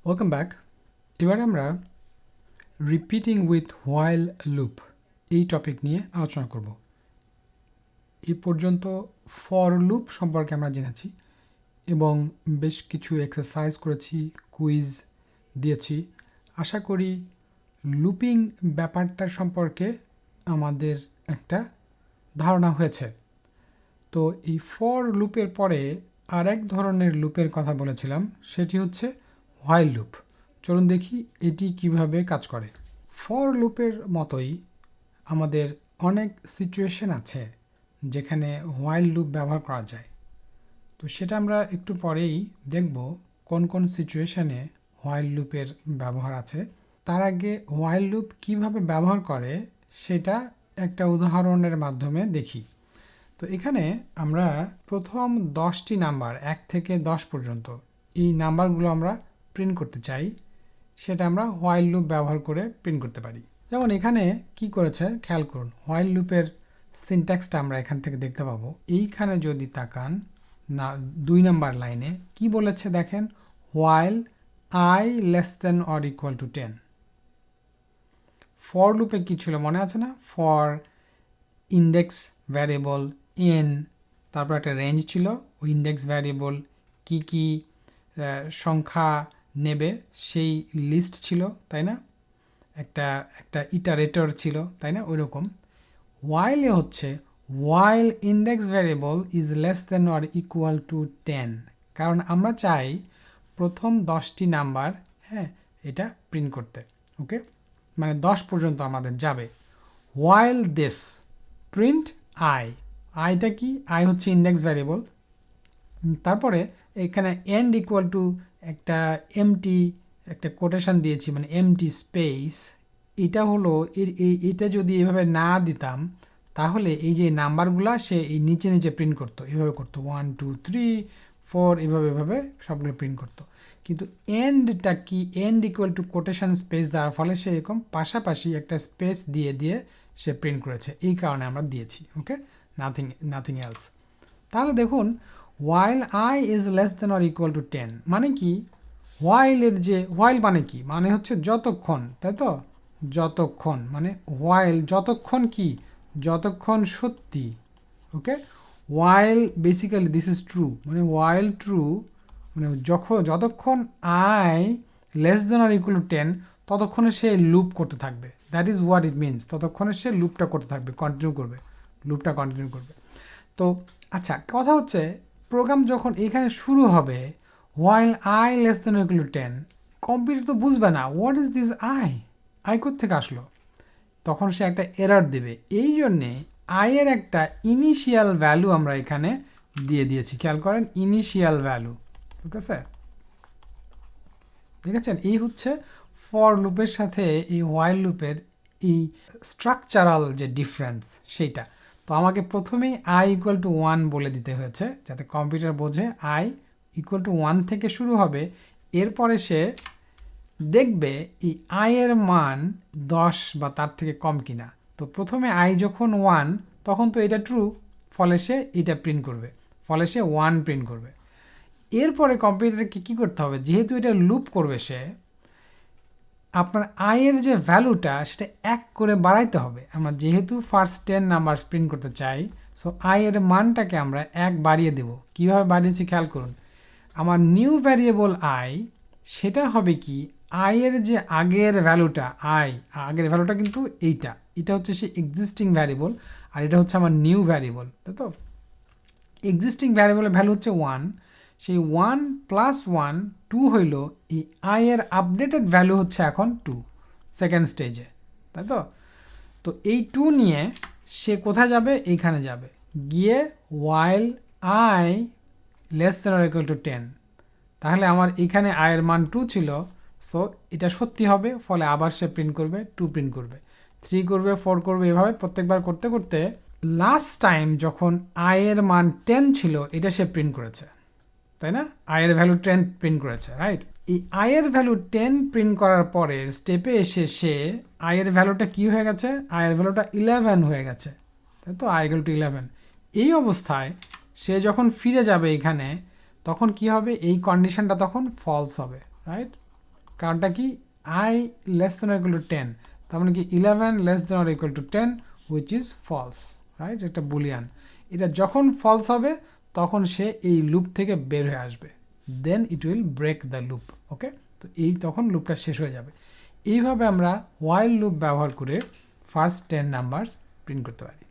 Welcome back. এবার আমরা repeating with while loop এই টপিক নিয়ে আলোচনা করব। এই পর্যন্ত ফর লুপ সম্পর্কে আমরা জেনেছি এবং বেশ কিছু এক্সারসাইজ করেছি, কুইজ দিয়েছি। আশা করি লুপিং ব্যাপারটা সম্পর্কে আমাদের একটা ধারণা হয়েছে। তো এই ফর লুপের পরে আরেক ধরনের লুপের কথা বলেছিলাম, সেটি হচ্ছে হোয়াইল লুপ। চলুন দেখি এটি কিভাবে কাজ করে। ফর লুপের মতোই আমাদের অনেক সিচুয়েশন আছে যেখানে হোয়াইল লুপ ব্যবহার করা যায়। তো সেটা আমরা একটু পরেই দেখব কোন কোন সিচুয়েশনে হোয়াইল লুপের ব্যবহার আছে। তার আগে হোয়াইল লুপ কিভাবে ব্যবহার করে সেটা একটা উদাহরণের মাধ্যমে দেখি। তো এখানে আমরা প্রথম 10টি নাম্বার 1 থেকে 10 পর্যন্ত এই নাম্বারগুলো আমরা প্রিন্ট করতে চাই, সেটা আমরা হোয়াইল লুপ ব্যবহার করে প্রিন্ট করতে পারি। যেমন এখানে কি করেছে খেয়াল করুন, হোয়াইল লুপের সিনট্যাক্সটা আমরা এখান থেকে দেখতে পাবো। এইখানে যদি তাকান না 2 নাম্বার লাইনে কি বলেছে দেখেন, while I less than or equal to 10। For লুপে কি ছিল মনে আছে না? ফর ইন্ডেক্স ভ্যারিয়েবল n, তারপর একটা রেঞ্জ ছিল, ওই ইন্ডেক্স ভ্যারিয়েবল কি কি সংখ্যা নেবে সেই লিস্ট ছিল, তাই না? একটা ইটারেটর ছিল, তাই না? ওইরকম হোয়াইলে হচ্ছে while index variable is less than or equal to 10, কারণ আমরা চাই প্রথম 10টি নাম্বার এটা প্রিন্ট করতে। ওকে, মানে 10 পর্যন্ত আমাদের যাবে। হোয়াইল দিস প্রিন্ট আইটা কি? আই হচ্ছে ইন্ডেক্স ভ্যারিয়েবল। তারপরে এখানে এন্ড ইকুয়াল টু একটা এমটি একটা কোটেশন দিয়েছি, মানে এমটি স্পেস। এটা হলো এটা যদি এভাবে না দিতাম তাহলে এই যে নাম্বারগুলা সে এই নিচে নিচে প্রিন্ট করতো, এভাবে করতো 1 2 3 4 এভাবে সবগুলো প্রিন্ট করতো। কিন্তু এন্ডটা কি? End equal to quotation space দেওয়ার ফলে সে এরকম পাশাপাশি একটা স্পেস দিয়ে সে প্রিন্ট করেছে, এই কারণে আমরা দিয়েছি। ওকে, নাথিং এলস। তাহলে দেখুন while I is less than or equal to 10 মানে কি? হোয়াইলের যে হোয়াইল মানে কি? মানে হচ্ছে যতক্ষণ, তাই তো? যতক্ষণ মানে হোয়াইল যতক্ষণ কি? যতক্ষণ সত্যি। ওকে, while basically this is true, মানে while ট্রু মানে যতক্ষণ I less than or equal to 10 ততক্ষণে সে লুপ করতে থাকবে। That is what it means. ততক্ষণে সে লুপটা করতে থাকবে, কন্টিনিউ করবে, লুপটা কন্টিনিউ করবে। তো আচ্ছা, কথা হচ্ছে প্রোগ্রাম যখন এখানে শুরু হবে while I less than or equal to 10, computer তো বুঝবে না হোয়াট ইজ দিস আই কোত্থেকে আসলো, তখন সে একটা এরর দেবে। এই জন্যে আই এর একটা ইনিশিয়াল ভ্যালু আমরা এখানে দিয়ে দিয়েছি। খেয়াল করেন, ইনিশিয়াল ভ্যালু। ঠিক আছে, দেখেছেন? এই হচ্ছে ফর লুপের সাথে এই হোয়াইল লুপের এই স্ট্রাকচারাল যে ডিফারেন্স সেইটা। তো আমাকে প্রথমেই আই ইকুয়াল টু 1 বলে দিতে হয়েছে যাতে কম্পিউটার বোঝে আই ইকুয়াল টু 1 থেকে শুরু হবে। এরপরে সে দেখবে এই আই এর মান 10 বা তার থেকে কম কিনা। তো প্রথমে আই যখন 1 তখন তো এটা ট্রু, ফলে সে এটা প্রিন্ট করবে, ফলে সে 1 প্রিন্ট করবে। এরপরে কম্পিউটারকে কী করতে হবে, যেহেতু এটা লুপ করবে সে, আপনার আয়ের যে ভ্যালুটা সেটা 1 করে বাড়াইতে হবে। আমরা যেহেতু ফার্স্ট 10 নাম্বার প্রিন্ট করতে চাই, সো আয়ের মানটাকে আমরা 1 বাড়িয়ে দেব। কীভাবে বাড়িয়েছি খেয়াল করুন, আমার নিউ ভ্যারিয়েবল আই সেটা হবে কি, আয়ের যে আগের ভ্যালুটা আগের ভ্যালুটা কিন্তু এটা হচ্ছে সে এক্সিস্টিং ভ্যারিয়েবল, আর এটা হচ্ছে আমার নিউ ভ্যারিয়েবল, তাই তো? এক্সিস্টিং ভ্যারিয়েবলের ভ্যালু হচ্ছে 1, সেই 1 প্লাস 1 2 হইল, এই আই এর আপডেটেড ভ্যালু হচ্ছে এখন 2 সেকেন্ড স্টেজে, তাই তো? তো এই 2 নিয়ে সে কোথায় যাবে? এইখানে যাবে, গিয়ে while I less than or equal to 10, তাহলে আমার এইখানে আই এর মান 2 ছিল, সো এটা সত্যি হবে, ফলে আবার সে প্রিন্ট করবে, 2 প্রিন্ট করবে, 3 করবে, 4 করবে, এভাবে প্রত্যেকবার করতে করতে লাস্ট টাইম যখন আই এর মান 10 ছিল এটা সে প্রিন্ট করেছে, তাই না? আই এর ভ্যালু 10 প্রিন্ট করেছে, রাইট? এই আই এর ভ্যালু 10 প্রিন্ট করার পরের স্টেপে এসে সে আই এর ভ্যালুটা কি হয়ে গেছে? আই এর ভ্যালুটা 11 হয়ে গেছে, তাই তো? I equal to 11। এই অবস্থায় সে যখন ফিরে যাবে এখানে, তখন কি হবে? এই কন্ডিশনটা তখন ফলস হবে, রাইট? কারণটা কি I less than or equal to 10, তার মানে কি 11 less than or equal to 10 which is false, right? এটা বুলিয়ান। এটা যখন ফলস হবে তখন সে এই লুপ থেকে বের হয়ে আসবে, then it will break the loop. Okay, তো এই তখন লুপটা শেষ হয়ে যাবে। এইভাবে আমরা while লুপ ব্যবহার করে ফার্স্ট 10 নাম্বারস প্রিন্ট করতে পারি।